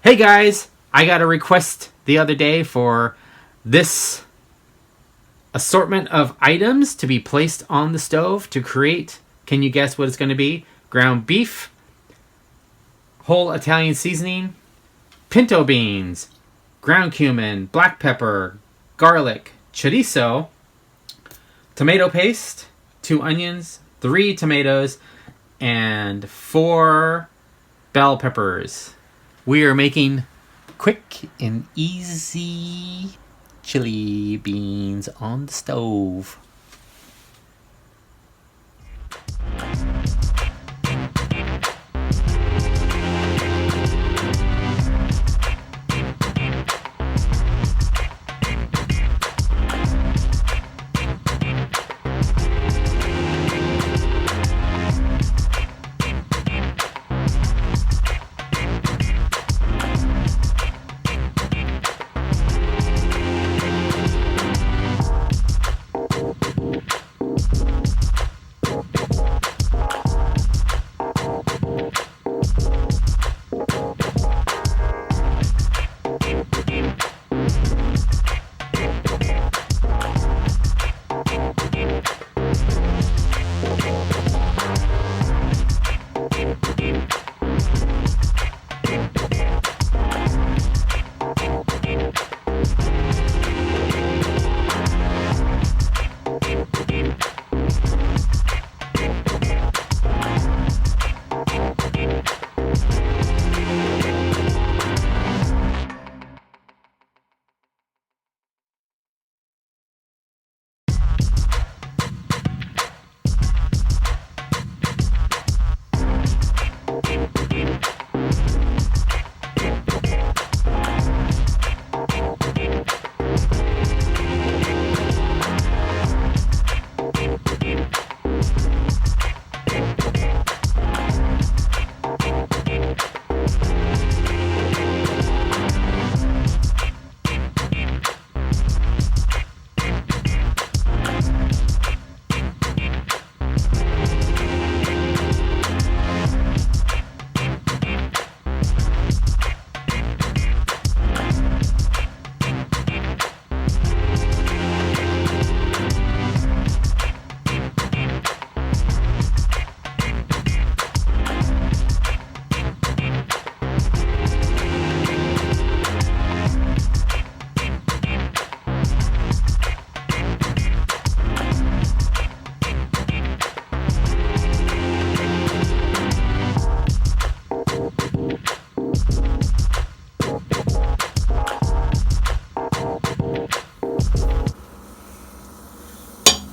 Hey guys, I got a request the other day for this assortment of items to be placed on the stove to create, can you guess what it's going to be? Ground beef, whole Italian seasoning, pinto beans, ground cumin, black pepper, garlic, chorizo, tomato paste, 2 onions, 3 tomatoes, and 4 bell peppers. We are making quick and easy chili beans on the stove.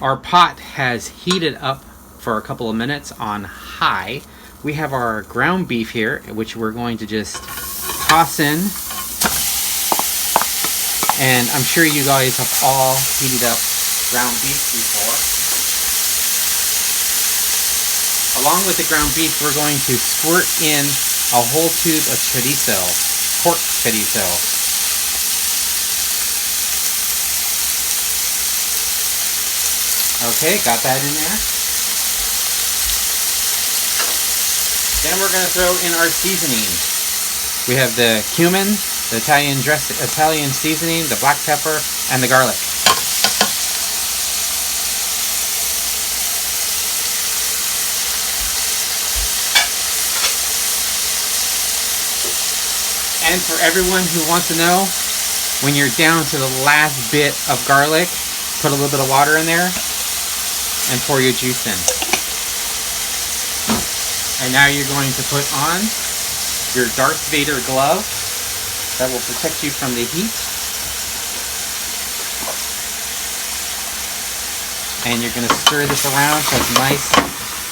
Our pot has heated up for a couple of minutes on high. We have our ground beef here, which we're going to just toss in. And I'm sure you guys have all heated up ground beef before. Along with the ground beef, we're going to squirt in a whole tube of chorizo, pork chorizo. Okay, got that in there. Then we're going to throw in our seasoning. We have the cumin, the Italian seasoning, the black pepper, and the garlic. And for everyone who wants to know, when you're down to the last bit of garlic, put a little bit of water in there and pour your juice in. And now you're going to put on your Darth Vader glove that will protect you from the heat. And you're going to stir this around so it's nice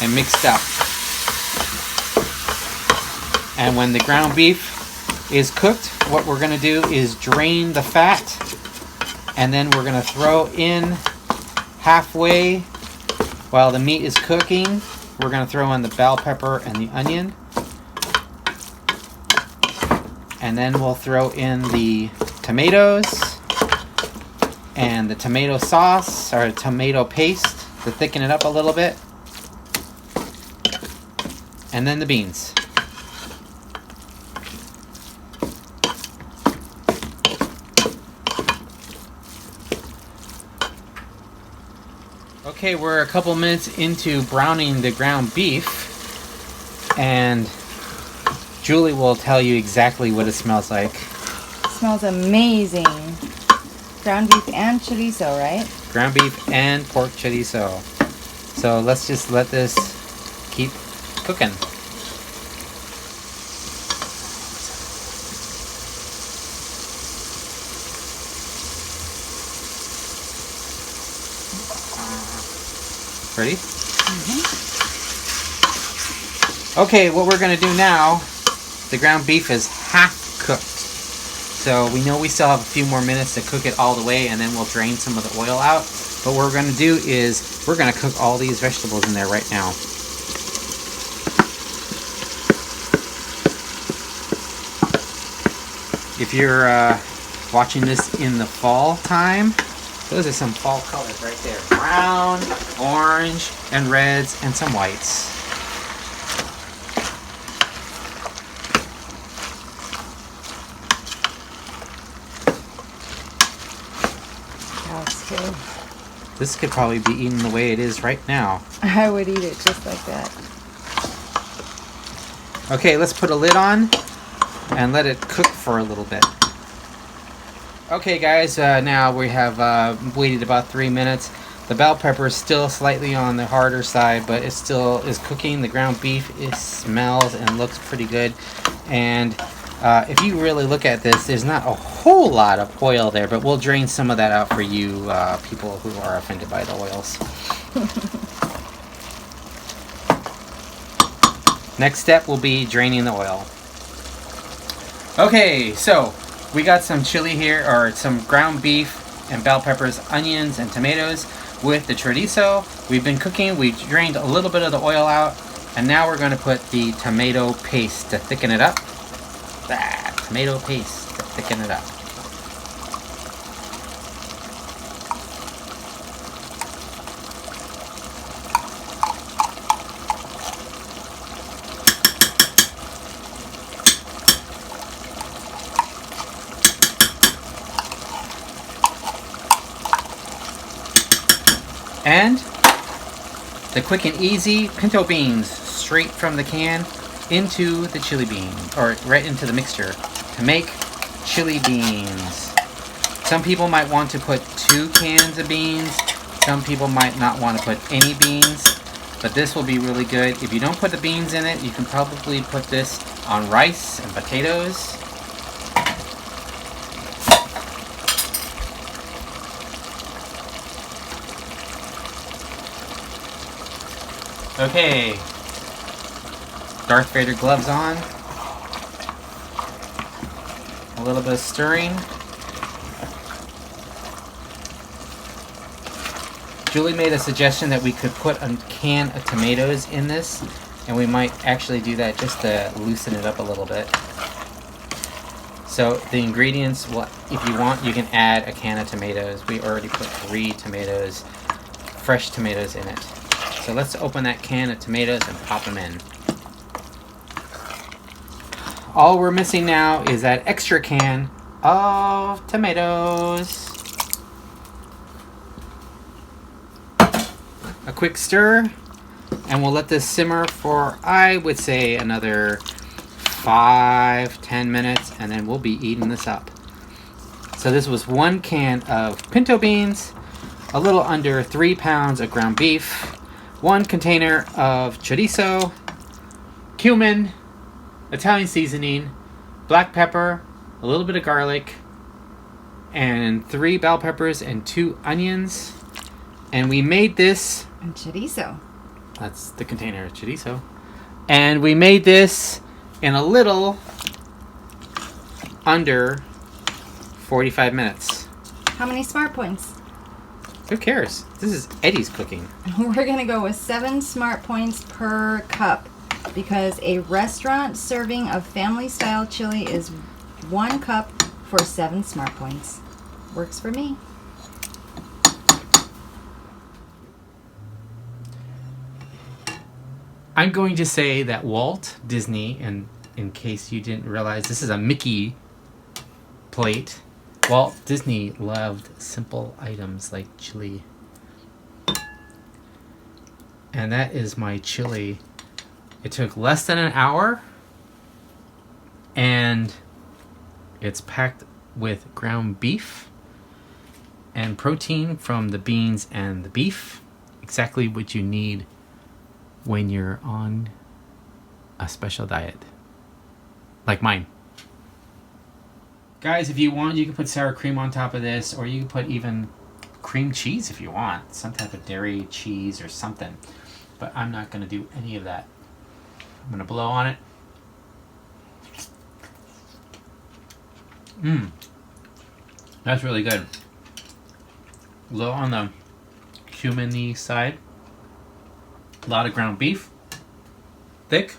and mixed up. And when the ground beef is cooked, what we're going to do is drain the fat, and then we're going to throw in halfway while the meat is cooking. We're going to throw in the bell pepper and the onion, and then we'll throw in the tomatoes and the tomato sauce or tomato paste to thicken it up a little bit, and then the beans. Okay, we're a couple minutes into browning the ground beef, and Julie will tell you exactly what it smells like. Smells amazing. Ground beef and chorizo, right? Ground beef and pork chorizo. So let's just let this keep cooking. Ready? Okay, what we're going to do now, the ground beef is half cooked. So we know we still have a few more minutes to cook it all the way, and then we'll drain some of the oil out. But what we're going to do is we're going to cook all these vegetables in there right now. If you're watching this in the fall time, those are some fall colors right there. Brown, orange, and reds, and some whites. That's good. This could probably be eaten the way it is right now. I would eat it just like that. Okay, let's put a lid on and let it cook for a little bit. Okay guys, now we have waited about 3 minutes. The bell pepper is still slightly on the harder side, but it still is cooking. The ground beef smells and looks pretty good. And if you really look at this, there's not a whole lot of oil there, but we'll drain some of that out for you people who are offended by the oils. Next step will be draining the oil. Okay, so we got some chili here, or some ground beef and bell peppers, onions, and tomatoes with the chorizo. We've been cooking, we drained a little bit of the oil out, and now we're going to put the tomato paste to thicken it up. Tomato paste to thicken it up. And the quick and easy pinto beans straight from the can into the chili bean, or right into the mixture to make chili beans. Some people might want to put 2 cans of beans. Some people might not want to put any beans, but this will be really good. If you don't put the beans in it, you can probably put this on rice and potatoes. Okay, Darth Vader gloves on, a little bit of stirring. Julie made a suggestion that we could put a can of tomatoes in this, and we might actually do that just to loosen it up a little bit. So the ingredients, well, if you want, you can add a can of tomatoes. We already put 3 tomatoes, fresh tomatoes in it. So let's open that can of tomatoes and pop them in. All we're missing now is that extra can of tomatoes. A quick stir, and we'll let this simmer for, I would say, another 5-10 minutes, and then we'll be eating this up. So this was 1 can of pinto beans, a little under 3 pounds of ground beef, 1 container of chorizo, cumin, Italian seasoning, black pepper, a little bit of garlic, and 3 bell peppers and 2 onions. And we made this... And chorizo. That's the container of chorizo. And we made this in a little under 45 minutes. How many smart points? Who cares? This is Eddie's cooking. We're going to go with 7 smart points per cup, because a restaurant serving of family style chili is 1 cup for 7 smart points. Works for me. I'm going to say that Walt Disney, and in case you didn't realize, this is a Mickey plate. Walt Disney loved simple items like chili. And that is my chili. It took less than an hour, and it's packed with ground beef and protein from the beans and the beef. Exactly what you need when you're on a special diet, like mine. Guys, if you want, you can put sour cream on top of this, or you can put even cream cheese if you want. Some type of dairy cheese or something. But I'm not going to do any of that. I'm going to blow on it. That's really good. Low on the cumin-y side. A lot of ground beef. Thick.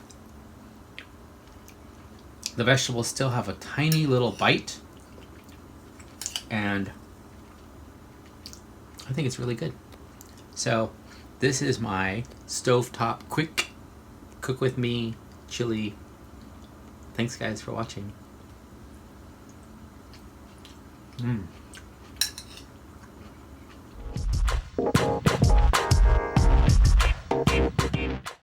The vegetables still have a tiny little bite. And I think it's really good. So this is my Stovetop quick cook with me chili. Thanks guys for watching. Mm.